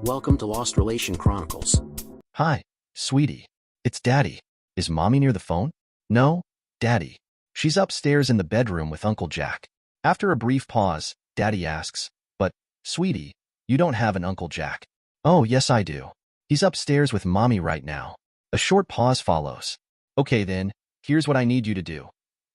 Welcome to Lost Relation Chronicles. Hi, sweetie. It's Daddy. Is Mommy near the phone? No, Daddy. She's upstairs in the bedroom with Uncle Jack. After a brief pause, Daddy asks, but, sweetie, you don't have an Uncle Jack. Oh, yes I do. He's upstairs with Mommy right now. A short pause follows. Okay then, here's what I need you to do.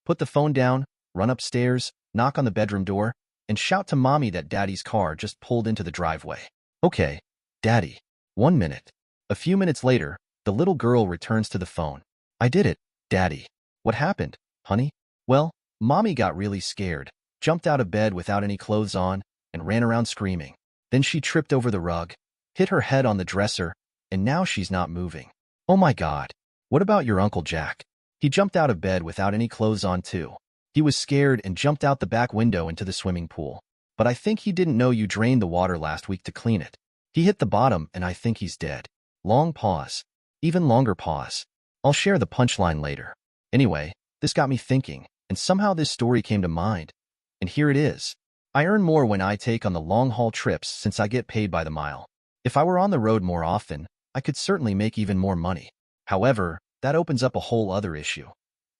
Put the phone down, run upstairs, knock on the bedroom door, and shout to Mommy that Daddy's car just pulled into the driveway. Okay, Daddy. 1 minute. A few minutes later, the little girl returns to the phone. I did it, Daddy. What happened, honey? Well, Mommy got really scared, jumped out of bed without any clothes on, and ran around screaming. Then she tripped over the rug, hit her head on the dresser, and now she's not moving. Oh my God. What about your Uncle Jack? He jumped out of bed without any clothes on too. He was scared and jumped out the back window into the swimming pool. But I think he didn't know you drained the water last week to clean it. He hit the bottom and I think he's dead. Long pause. Even longer pause. I'll share the punchline later. Anyway, this got me thinking, and somehow this story came to mind. And here it is. I earn more when I take on the long-haul trips since I get paid by the mile. If I were on the road more often, I could certainly make even more money. However, that opens up a whole other issue.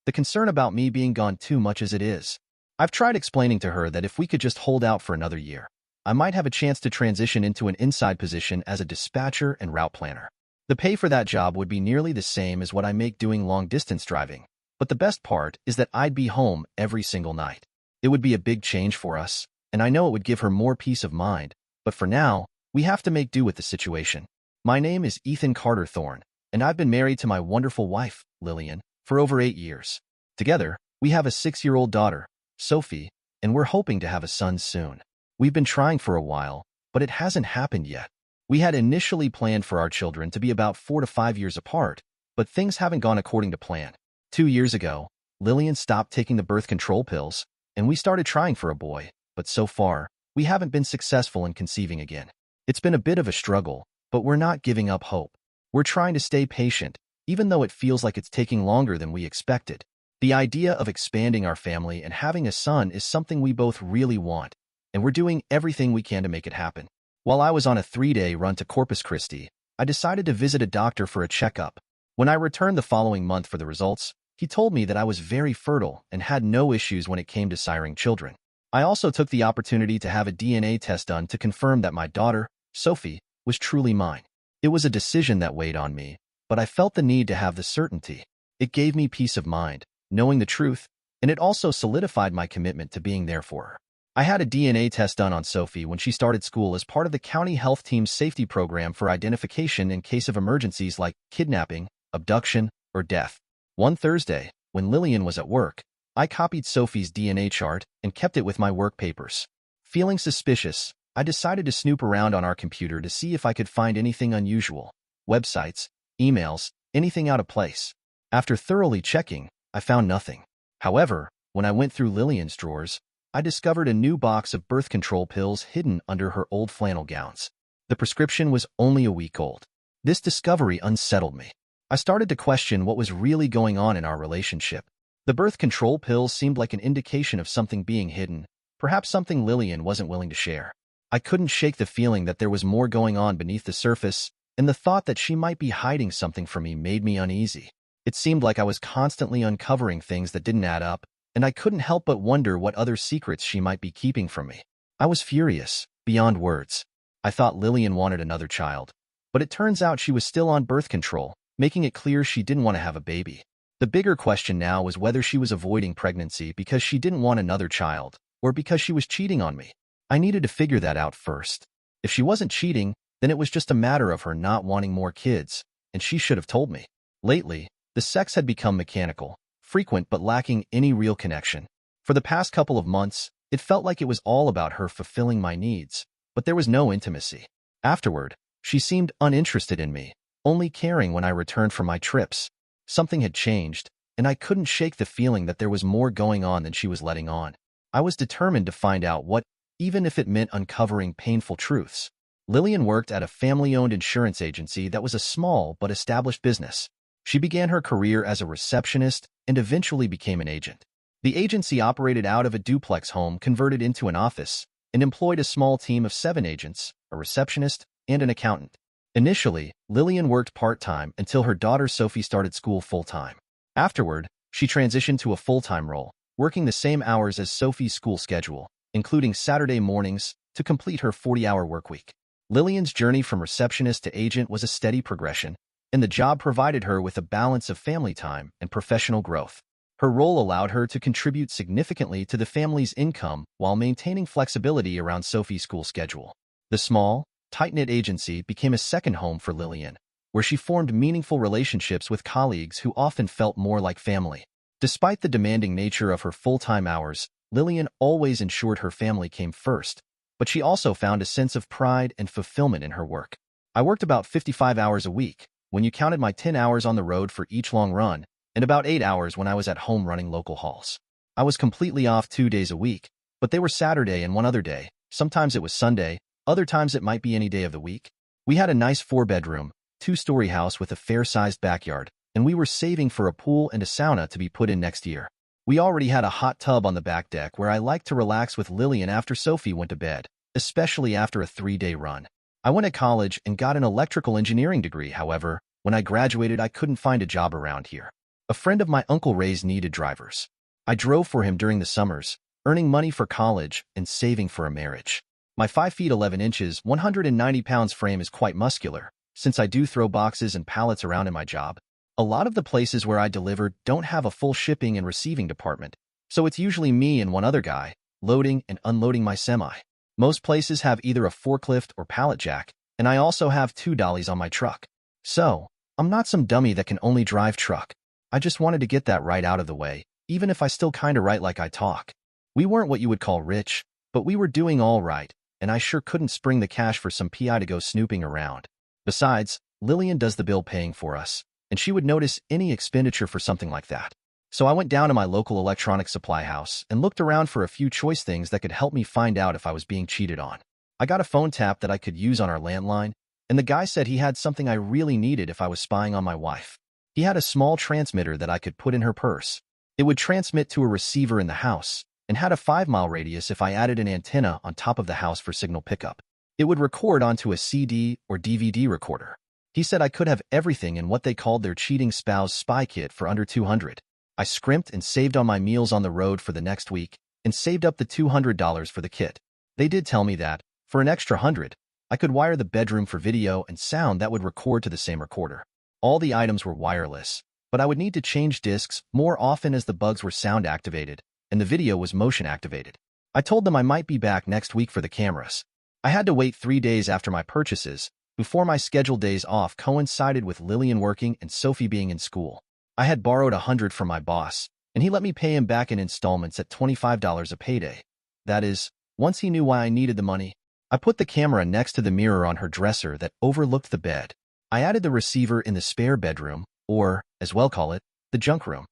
The concern about me being gone too much as it is. I've tried explaining to her that if we could just hold out for another year, I might have a chance to transition into an inside position as a dispatcher and route planner. The pay for that job would be nearly the same as what I make doing long-distance driving, but the best part is that I'd be home every single night. It would be a big change for us, and I know it would give her more peace of mind, but for now, we have to make do with the situation. My name is Ethan Carter Thorne, and I've been married to my wonderful wife, Lillian, for over 8 years. Together, we have a 6-year-old daughter, Sophie, and we're hoping to have a son soon. We've been trying for a while, but it hasn't happened yet. We had initially planned for our children to be about 4 to 5 years apart, but things haven't gone according to plan. 2 years ago, Lillian stopped taking the birth control pills, and we started trying for a boy, but so far, we haven't been successful in conceiving again. It's been a bit of a struggle, but we're not giving up hope. We're trying to stay patient, even though it feels like it's taking longer than we expected. The idea of expanding our family and having a son is something we both really want, and we're doing everything we can to make it happen. While I was on a 3-day run to Corpus Christi, I decided to visit a doctor for a checkup. When I returned the following month for the results, he told me that I was very fertile and had no issues when it came to siring children. I also took the opportunity to have a DNA test done to confirm that my daughter, Sophie, was truly mine. It was a decision that weighed on me, but I felt the need to have the certainty. It gave me peace of mind, knowing the truth, and it also solidified my commitment to being there for her. I had a DNA test done on Sophie when she started school as part of the county health team's safety program for identification in case of emergencies like kidnapping, abduction, or death. One Thursday, when Lillian was at work, I copied Sophie's DNA chart and kept it with my work papers. Feeling suspicious, I decided to snoop around on our computer to see if I could find anything unusual. Websites, emails, anything out of place. After thoroughly checking, I found nothing. However, when I went through Lillian's drawers, I discovered a new box of birth control pills hidden under her old flannel gowns. The prescription was only a week old. This discovery unsettled me. I started to question what was really going on in our relationship. The birth control pills seemed like an indication of something being hidden, perhaps something Lillian wasn't willing to share. I couldn't shake the feeling that there was more going on beneath the surface, and the thought that she might be hiding something from me made me uneasy. It seemed like I was constantly uncovering things that didn't add up, and I couldn't help but wonder what other secrets she might be keeping from me. I was furious, beyond words. I thought Lillian wanted another child, but it turns out she was still on birth control, making it clear she didn't want to have a baby. The bigger question now was whether she was avoiding pregnancy because she didn't want another child, or because she was cheating on me. I needed to figure that out first. If she wasn't cheating, then it was just a matter of her not wanting more kids, and she should have told me. Lately, the sex had become mechanical, frequent but lacking any real connection. For the past couple of months, it felt like it was all about her fulfilling my needs, but there was no intimacy. Afterward, she seemed uninterested in me, only caring when I returned from my trips. Something had changed, and I couldn't shake the feeling that there was more going on than she was letting on. I was determined to find out what, even if it meant uncovering painful truths. Lillian worked at a family-owned insurance agency that was a small but established business. She began her career as a receptionist and eventually became an agent. The agency operated out of a duplex home converted into an office and employed a small team of 7 agents, a receptionist, and an accountant. Initially, Lillian worked part-time until her daughter Sophie started school full-time. Afterward, she transitioned to a full-time role, working the same hours as Sophie's school schedule, including Saturday mornings, to complete her 40-hour workweek. Lillian's journey from receptionist to agent was a steady progression, and the job provided her with a balance of family time and professional growth. Her role allowed her to contribute significantly to the family's income while maintaining flexibility around Sophie's school schedule. The small, tight-knit agency became a second home for Lillian, where she formed meaningful relationships with colleagues who often felt more like family. Despite the demanding nature of her full-time hours, Lillian always ensured her family came first, but she also found a sense of pride and fulfillment in her work. I worked about 55 hours a week, when you counted my 10 hours on the road for each long run, and about 8 hours when I was at home running local halls. I was completely off 2 days a week, but they were Saturday and one other day. Sometimes it was Sunday, other times it might be any day of the week. We had a nice 4-bedroom, 2-story house with a fair-sized backyard, and we were saving for a pool and a sauna to be put in next year. We already had a hot tub on the back deck where I liked to relax with Lillian after Sophie went to bed, especially after a 3-day run. I went to college and got an electrical engineering degree. However, when I graduated, I couldn't find a job around here. A friend of my Uncle Ray's needed drivers. I drove for him during the summers, earning money for college and saving for a marriage. My 5 feet 11 inches, 190 pounds frame is quite muscular, since I do throw boxes and pallets around in my job. A lot of the places where I deliver don't have a full shipping and receiving department, so it's usually me and one other guy, loading and unloading my semi. Most places have either a forklift or pallet jack, and I also have 2 dollies on my truck. So, I'm not some dummy that can only drive truck. I just wanted to get that right out of the way, even if I still kinda write like I talk. We weren't what you would call rich, but we were doing all right, and I sure couldn't spring the cash for some PI to go snooping around. Besides, Lillian does the bill paying for us, and she would notice any expenditure for something like that. So I went down to my local electronics supply house and looked around for a few choice things that could help me find out if I was being cheated on. I got a phone tap that I could use on our landline, and the guy said he had something I really needed if I was spying on my wife. He had a small transmitter that I could put in her purse. It would transmit to a receiver in the house, and had a 5-mile radius if I added an antenna on top of the house for signal pickup. It would record onto a CD or DVD recorder. He said I could have everything in what they called their cheating spouse spy kit for under $200. I scrimped and saved on my meals on the road for the next week, and saved up the $200 for the kit. They did tell me that, for an extra $100, I could wire the bedroom for video and sound that would record to the same recorder. All the items were wireless, but I would need to change discs more often as the bugs were sound activated, and the video was motion activated. I told them I might be back next week for the cameras. I had to wait 3 days after my purchases, before my scheduled days off coincided with Lillian working and Sophie being in school. I had borrowed $100 from my boss, and he let me pay him back in installments at $25 a payday. That is, once he knew why I needed the money. I put the camera next to the mirror on her dresser that overlooked the bed. I added the receiver in the spare bedroom, or, as we'll call it, the junk room.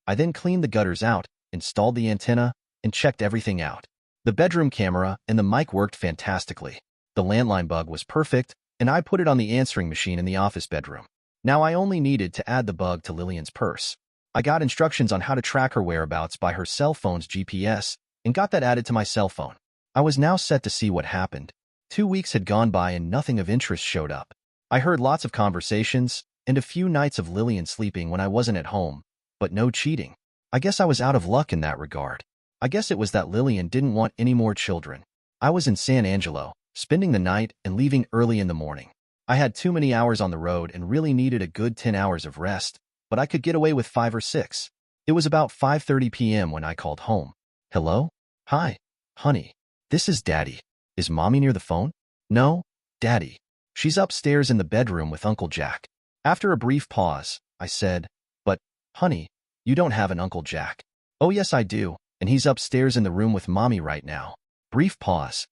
I then cleaned the gutters out, installed the antenna, and checked everything out. The bedroom camera and the mic worked fantastically. The landline bug was perfect, and I put it on the answering machine in the office bedroom. Now I only needed to add the bug to Lillian's purse. I got instructions on how to track her whereabouts by her cell phone's GPS, and got that added to my cell phone. I was now set to see what happened. 2 weeks had gone by and nothing of interest showed up. I heard lots of conversations, and a few nights of Lillian sleeping when I wasn't at home, but no cheating. I guess I was out of luck in that regard. I guess it was that Lillian didn't want any more children. I was in San Angelo, spending the night and leaving early in the morning. I had too many hours on the road and really needed a good 10 hours of rest, but I could get away with 5 or 6. It was about 5:30 p.m. when I called home. Hello? Hi, honey. This is Daddy. Is Mommy near the phone? No, Daddy. She's upstairs in the bedroom with Uncle Jack. After a brief pause, I said, but, honey, you don't have an Uncle Jack. Oh yes I do, and he's upstairs in the room with Mommy right now. Brief pause.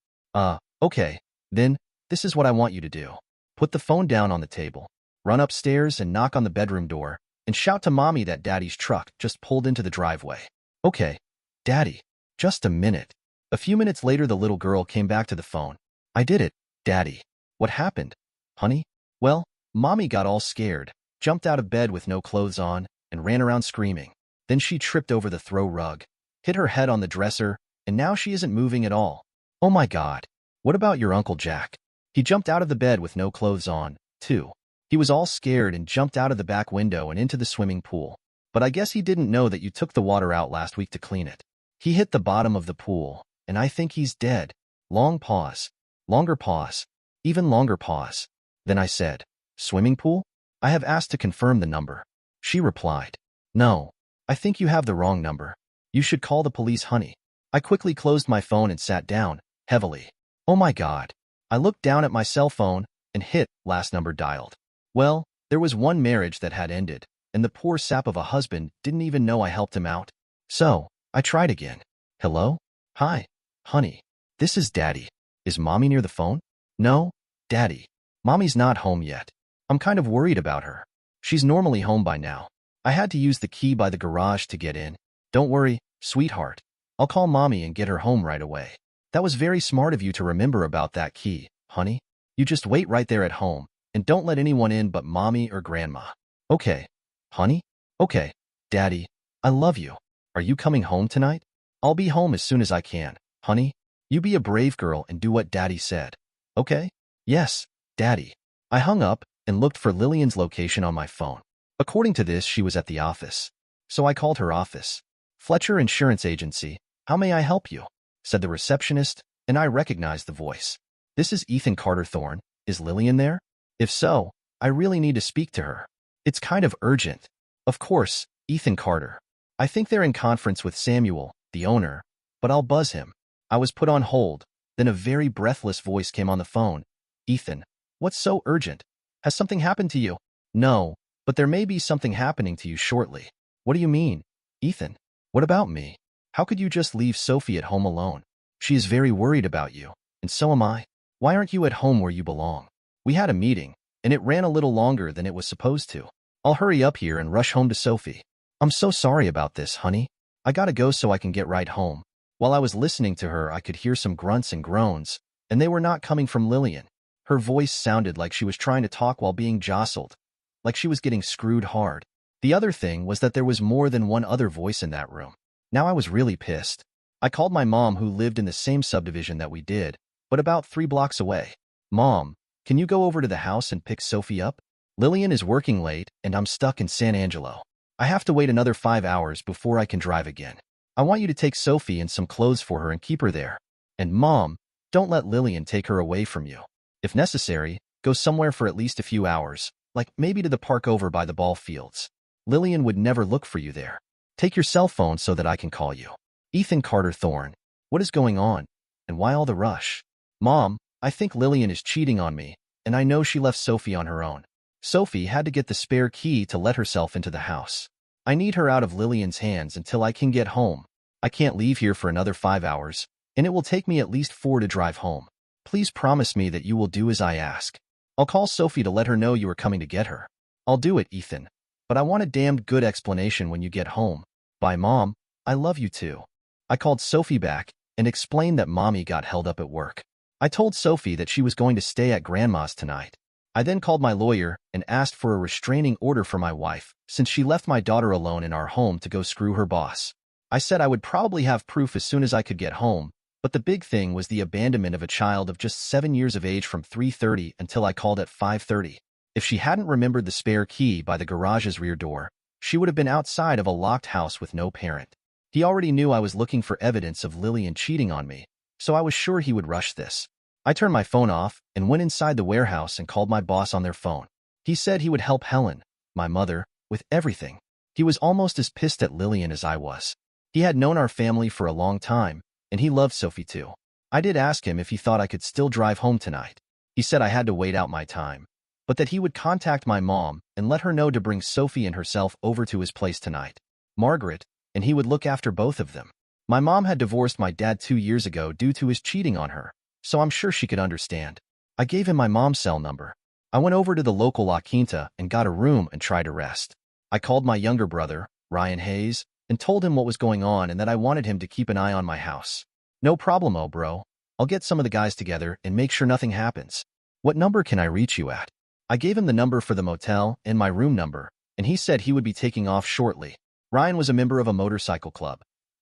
Okay, then, this is what I want you to do. Put the phone down on the table, run upstairs and knock on the bedroom door, and shout to Mommy that Daddy's truck just pulled into the driveway. Okay, Daddy, just a minute. A few minutes later the little girl came back to the phone. I did it, Daddy. What happened? Honey? Well, Mommy got all scared, jumped out of bed with no clothes on, and ran around screaming. Then she tripped over the throw rug, hit her head on the dresser, and now she isn't moving at all. Oh my God. What about your Uncle Jack? He jumped out of the bed with no clothes on, too. He was all scared and jumped out of the back window and into the swimming pool. But I guess he didn't know that you took the water out last week to clean it. He hit the bottom of the pool, and I think he's dead. Long pause. Longer pause. Even longer pause. Then I said, swimming pool? I have asked to confirm the number. She replied, no, I think you have the wrong number. You should call the police, honey. I quickly closed my phone and sat down, heavily. Oh my God. I looked down at my cell phone and hit last number dialed. Well, there was one marriage that had ended, and the poor sap of a husband didn't even know I helped him out. So, I tried again. Hello? Hi, honey. This is Daddy. Is Mommy near the phone? No, Daddy. Mommy's not home yet. I'm kind of worried about her. She's normally home by now. I had to use the key by the garage to get in. Don't worry, sweetheart. I'll call Mommy and get her home right away. That was very smart of you to remember about that key, honey. You just wait right there at home, and don't let anyone in but Mommy or Grandma. Okay, honey? Okay, Daddy, I love you. Are you coming home tonight? I'll be home as soon as I can, honey. You be a brave girl and do what Daddy said. Okay? Yes, Daddy. I hung up and looked for Lillian's location on my phone. According to this, she was at the office. So I called her office. Fletcher Insurance Agency, how may I help you? Said the receptionist, and I recognized the voice. This is Ethan Carter Thorne. Is Lillian there? If so, I really need to speak to her. It's kind of urgent. Of course, Ethan Carter. I think they're in conference with Samuel, the owner, but I'll buzz him. I was put on hold. Then a very breathless voice came on the phone. Ethan, what's so urgent? Has something happened to you? No, but there may be something happening to you shortly. What do you mean? Ethan, what about me? How could you just leave Sophie at home alone? She is very worried about you, and so am I. Why aren't you at home where you belong? We had a meeting, and it ran a little longer than it was supposed to. I'll hurry up here and rush home to Sophie. I'm so sorry about this, honey. I gotta go so I can get right home. While I was listening to her, I could hear some grunts and groans, and they were not coming from Lillian. Her voice sounded like she was trying to talk while being jostled, like she was getting screwed hard. The other thing was that there was more than one other voice in that room. Now I was really pissed. I called my mom, who lived in the same subdivision that we did, but about 3 blocks away. Mom, can you go over to the house and pick Sophie up? Lillian is working late, and I'm stuck in San Angelo. I have to wait another 5 hours before I can drive again. I want you to take Sophie and some clothes for her and keep her there. And Mom, don't let Lillian take her away from you. If necessary, go somewhere for at least a few hours, like maybe to the park over by the ball fields. Lillian would never look for you there. Take your cell phone so that I can call you. Ethan Carter Thorne. What is going on? And why all the rush? Mom, I think Lillian is cheating on me, and I know she left Sophie on her own. Sophie had to get the spare key to let herself into the house. I need her out of Lillian's hands until I can get home. I can't leave here for another 5 hours, and it will take me at least 4 to drive home. Please promise me that you will do as I ask. I'll call Sophie to let her know you are coming to get her. I'll do it, Ethan. But I want a damned good explanation when you get home. Bye, Mom. I love you too. I called Sophie back and explained that Mommy got held up at work. I told Sophie that she was going to stay at Grandma's tonight. I then called my lawyer and asked for a restraining order for my wife, since she left my daughter alone in our home to go screw her boss. I said I would probably have proof as soon as I could get home, but the big thing was the abandonment of a child of just 7 years of age from 3:30 until I called at 5:30. If she hadn't remembered the spare key by the garage's rear door, she would have been outside of a locked house with no parent. He already knew I was looking for evidence of Lillian cheating on me, so I was sure he would rush this. I turned my phone off and went inside the warehouse and called my boss on their phone. He said he would help Helen, my mother, with everything. He was almost as pissed at Lillian as I was. He had known our family for a long time, and he loved Sophie too. I did ask him if he thought I could still drive home tonight. He said I had to wait out my time, but that he would contact my mom and let her know to bring Sophie and herself over to his place tonight. Margaret, and he would look after both of them. My mom had divorced my dad 2 years ago due to his cheating on her, so I'm sure she could understand. I gave him my mom's cell number. I went over to the local La Quinta and got a room and tried to rest. I called my younger brother, Ryan Hayes, and told him what was going on and that I wanted him to keep an eye on my house. No problemo, bro. I'll get some of the guys together and make sure nothing happens. What number can I reach you at? I gave him the number for the motel and my room number, and he said he would be taking off shortly. Ryan was a member of a motorcycle club.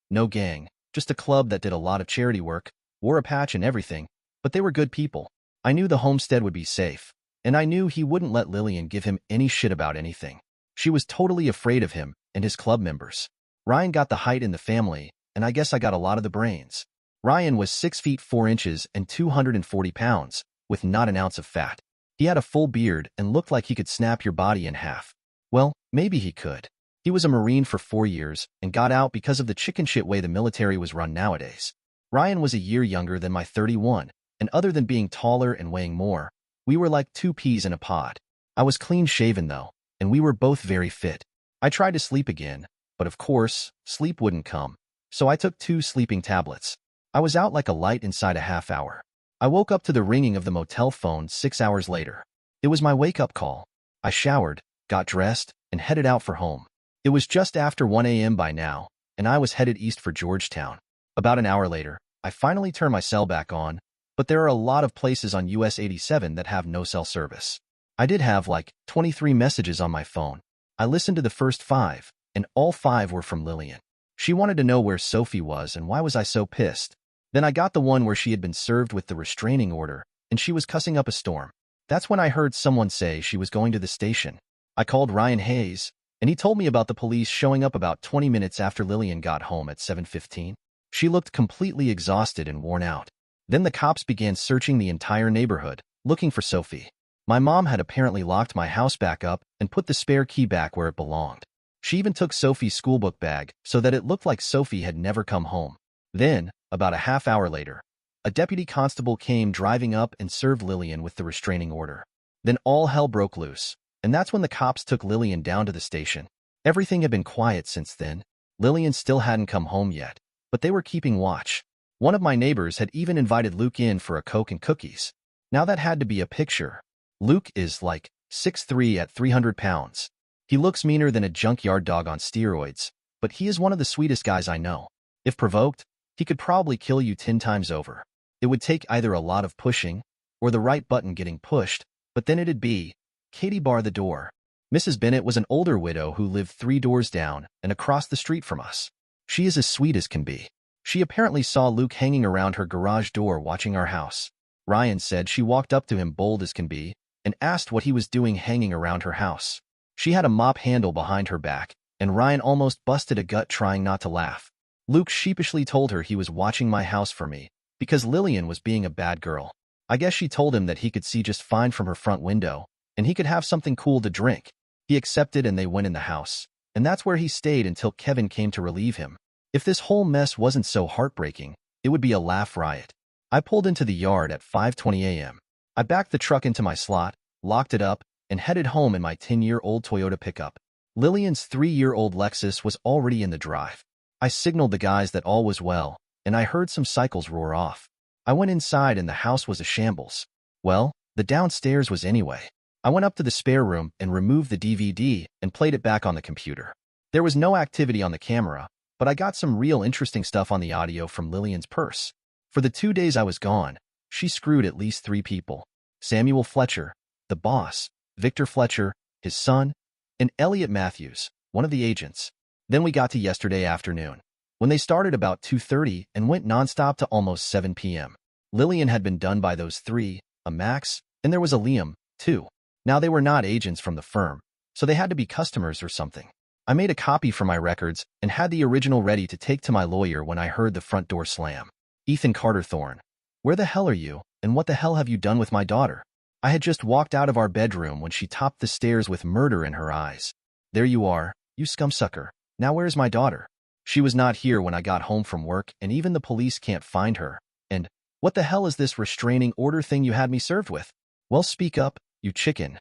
No gang, just a club that did a lot of charity work, wore a patch and everything, but they were good people. I knew the homestead would be safe, and I knew he wouldn't let Lillian give him any shit about anything. She was totally afraid of him and his club members. Ryan got the height in the family, and I guess I got a lot of the brains. Ryan was 6 feet 4 inches and 240 pounds, with not an ounce of fat. He had a full beard and looked like he could snap your body in half. Well, maybe he could. He was a Marine for 4 years and got out because of the chicken shit way the military was run nowadays. Ryan was a year younger than my 31, and other than being taller and weighing more, we were like 2 peas in a pod. I was clean-shaven though, and we were both very fit. I tried to sleep again, but of course, sleep wouldn't come, so I took 2 sleeping tablets. I was out like a light inside a half hour. I woke up to the ringing of the motel phone 6 hours later. It was my wake-up call. I showered, got dressed, and headed out for home. It was just after 1 a.m. by now, and I was headed east for Georgetown. About an hour later, I finally turned my cell back on, but there are a lot of places on US 87 that have no cell service. I did have like 23 messages on my phone. I listened to the first 5, and all 5 were from Lillian. She wanted to know where Sophie was and why was I so pissed. Then I got the one where she had been served with the restraining order, and she was cussing up a storm. That's when I heard someone say she was going to the station. I called Ryan Hayes, and he told me about the police showing up about 20 minutes after Lillian got home at 7:15. She looked completely exhausted and worn out. Then the cops began searching the entire neighborhood, looking for Sophie. My mom had apparently locked my house back up and put the spare key back where it belonged. She even took Sophie's schoolbook bag so that it looked like Sophie had never come home. Then, about a half hour later, a deputy constable came driving up and served Lillian with the restraining order. Then all hell broke loose, and that's when the cops took Lillian down to the station. Everything had been quiet since then. Lillian still hadn't come home yet, but they were keeping watch. One of my neighbors had even invited Luke in for a Coke and cookies. Now that had to be a picture. Luke is like 6'3" at 300 pounds. He looks meaner than a junkyard dog on steroids, but he is one of the sweetest guys I know. If provoked, he could probably kill you 10 times over. It would take either a lot of pushing or the right button getting pushed, but then it'd be, Katie, bar the door. Mrs. Bennett was an older widow who lived 3 doors down and across the street from us. She is as sweet as can be. She apparently saw Luke hanging around her garage door watching our house. Ryan said she walked up to him bold as can be and asked what he was doing hanging around her house. She had a mop handle behind her back, and Ryan almost busted a gut trying not to laugh. Luke sheepishly told her he was watching my house for me because Lillian was being a bad girl. I guess she told him that he could see just fine from her front window, and he could have something cool to drink. He accepted and they went in the house, and that's where he stayed until Kevin came to relieve him. If this whole mess wasn't so heartbreaking, it would be a laugh riot. I pulled into the yard at 5:20 a.m. I backed the truck into my slot, locked it up, and headed home in my 10-year-old Toyota pickup. Lillian's 3-year-old Lexus was already in the drive. I signaled the guys that all was well, and I heard some cycles roar off. I went inside and the house was a shambles. Well, the downstairs was anyway. I went up to the spare room and removed the DVD and played it back on the computer. There was no activity on the camera, but I got some real interesting stuff on the audio from Lillian's purse. For the 2 days I was gone, she screwed at least 3 people. Samuel Fletcher, the boss, Victor Fletcher, his son, and Elliot Matthews, one of the agents. Then we got to yesterday afternoon, when they started about 2:30 and went nonstop to almost 7 p.m. Lillian had been done by those 3, a Max, and there was a Liam, too. Now they were not agents from the firm, so they had to be customers or something. I made a copy for my records and had the original ready to take to my lawyer when I heard the front door slam. Ethan Carter Thorne. Where the hell are you, and what the hell have you done with my daughter? I had just walked out of our bedroom when she topped the stairs with murder in her eyes. There you are, you scumsucker. Now where's my daughter? She was not here when I got home from work, and even the police can't find her. And what the hell is this restraining order thing you had me served with? Well, speak up, you chicken.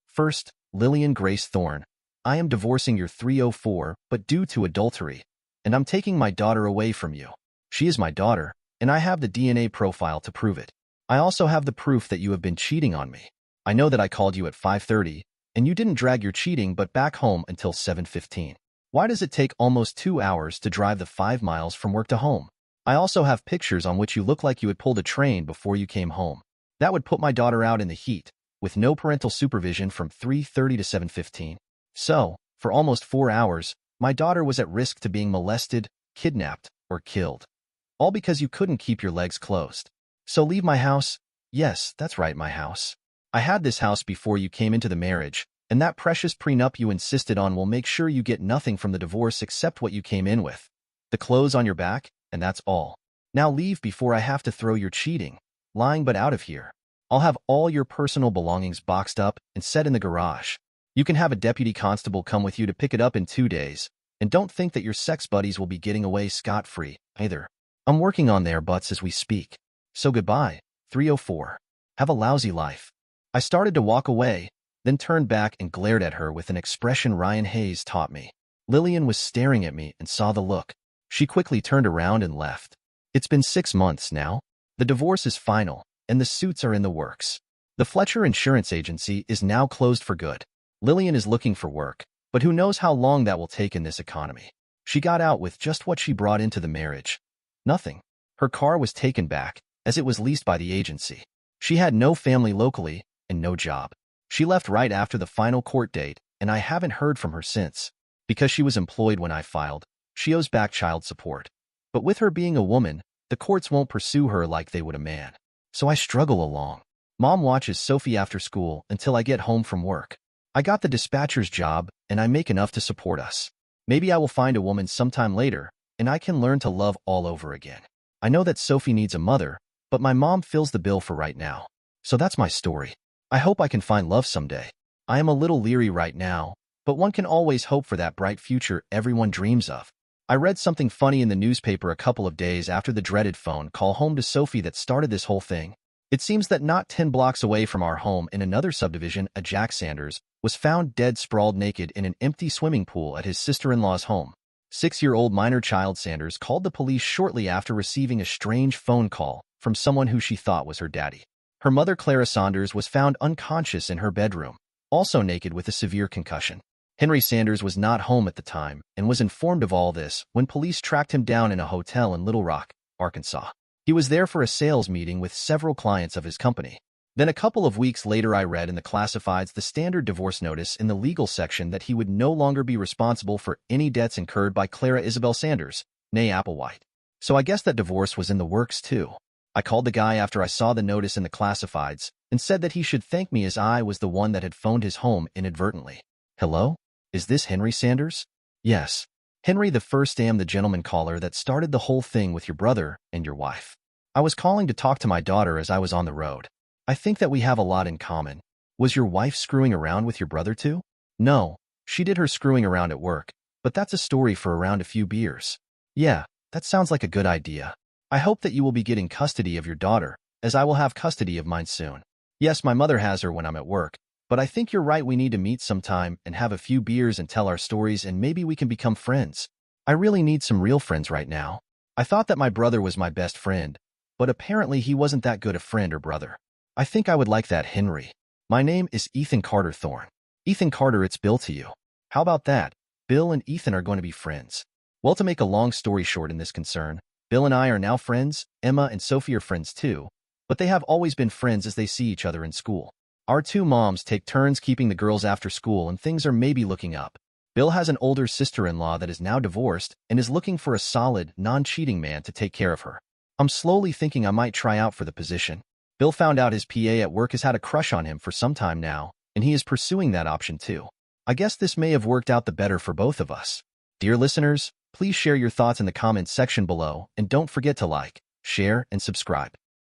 First, Lillian Grace Thorne. I am divorcing your 304, but due to adultery, and I'm taking my daughter away from you. She is my daughter, and I have the DNA profile to prove it. I also have the proof that you have been cheating on me. I know that I called you at 5:30, and you didn't drag your cheating but back home until 7:15. Why does it take almost 2 hours to drive the 5 miles from work to home? I also have pictures on which you look like you had pulled a train before you came home. That would put my daughter out in the heat, with no parental supervision from 3:30 to 7:15. So, for almost 4 hours, my daughter was at risk to being molested, kidnapped, or killed. All because you couldn't keep your legs closed. So leave my house, Yes, that's right, my house. I had this house before you came into the marriage, and that precious prenup you insisted on will make sure you get nothing from the divorce except what you came in with. The clothes on your back, and that's all. Now leave before I have to throw your cheating, lying but out of here. I'll have all your personal belongings boxed up and set in the garage. You can have a deputy constable come with you to pick it up in 2 days, and don't think that your sex buddies will be getting away scot-free, either. I'm working on their butts as we speak. So goodbye, 304. Have a lousy life. I started to walk away, then turned back and glared at her with an expression Ryan Hayes taught me. Lillian was staring at me and saw the look. She quickly turned around and left. It's been 6 months now. The divorce is final, and the suits are in the works. The Fletcher Insurance Agency is now closed for good. Lillian is looking for work, but who knows how long that will take in this economy. She got out with just what she brought into the marriage. Nothing. Her car was taken back, as it was leased by the agency. She had no family locally and no job. She left right after the final court date, and I haven't heard from her since. Because she was employed when I filed, she owes back child support. But with her being a woman, the courts won't pursue her like they would a man. So I struggle along. Mom watches Sophie after school until I get home from work. I got the dispatcher's job, and I make enough to support us. Maybe I will find a woman sometime later, and I can learn to love all over again. I know that Sophie needs a mother, but my mom fills the bill for right now. So that's my story. I hope I can find love someday. I am a little leery right now, but one can always hope for that bright future everyone dreams of. I read something funny in the newspaper a couple of days after the dreaded phone call home to Sophie that started this whole thing. It seems that not 10 blocks away from our home in another subdivision, a Jack Sanders was found dead sprawled naked in an empty swimming pool at his sister-in-law's home. 6-year-old minor child Sanders called the police shortly after receiving a strange phone call from someone who she thought was her daddy. Her mother, Clara Saunders, was found unconscious in her bedroom, also naked with a severe concussion. Henry Sanders was not home at the time and was informed of all this when police tracked him down in a hotel in Little Rock, Arkansas. He was there for a sales meeting with several clients of his company. Then a couple of weeks later I read in the classifieds the standard divorce notice in the legal section that he would no longer be responsible for any debts incurred by Clara Isabel Sanders, née Applewhite. So I guess that divorce was in the works too. I called the guy after I saw the notice in the classifieds and said that he should thank me as I was the one that had phoned his home inadvertently. Hello? Is this Henry Sanders? Yes. Henry, the first am the gentleman caller that started the whole thing with your brother and your wife. I was calling to talk to my daughter as I was on the road. I think that we have a lot in common. Was your wife screwing around with your brother too? No, she did her screwing around at work, but that's a story for around a few beers. Yeah, that sounds like a good idea. I hope that you will be getting custody of your daughter, as I will have custody of mine soon. Yes, my mother has her when I'm at work, but I think you're right, we need to meet sometime and have a few beers and tell our stories and maybe we can become friends. I really need some real friends right now. I thought that my brother was my best friend, but apparently he wasn't that good a friend or brother. I think I would like that, Henry. My name is Ethan Carter Thorne. Ethan Carter, it's Bill to you. How about that? Bill and Ethan are going to be friends. Well, to make a long story short in this concern, Bill and I are now friends, Emma and Sophie are friends too, but they have always been friends as they see each other in school. Our two moms take turns keeping the girls after school and things are maybe looking up. Bill has an older sister-in-law that is now divorced and is looking for a solid, non-cheating man to take care of her. I'm slowly thinking I might try out for the position. Bill found out his PA at work has had a crush on him for some time now, and he is pursuing that option too. I guess this may have worked out the better for both of us. Dear listeners, please share your thoughts in the comments section below and don't forget to like, share, and subscribe.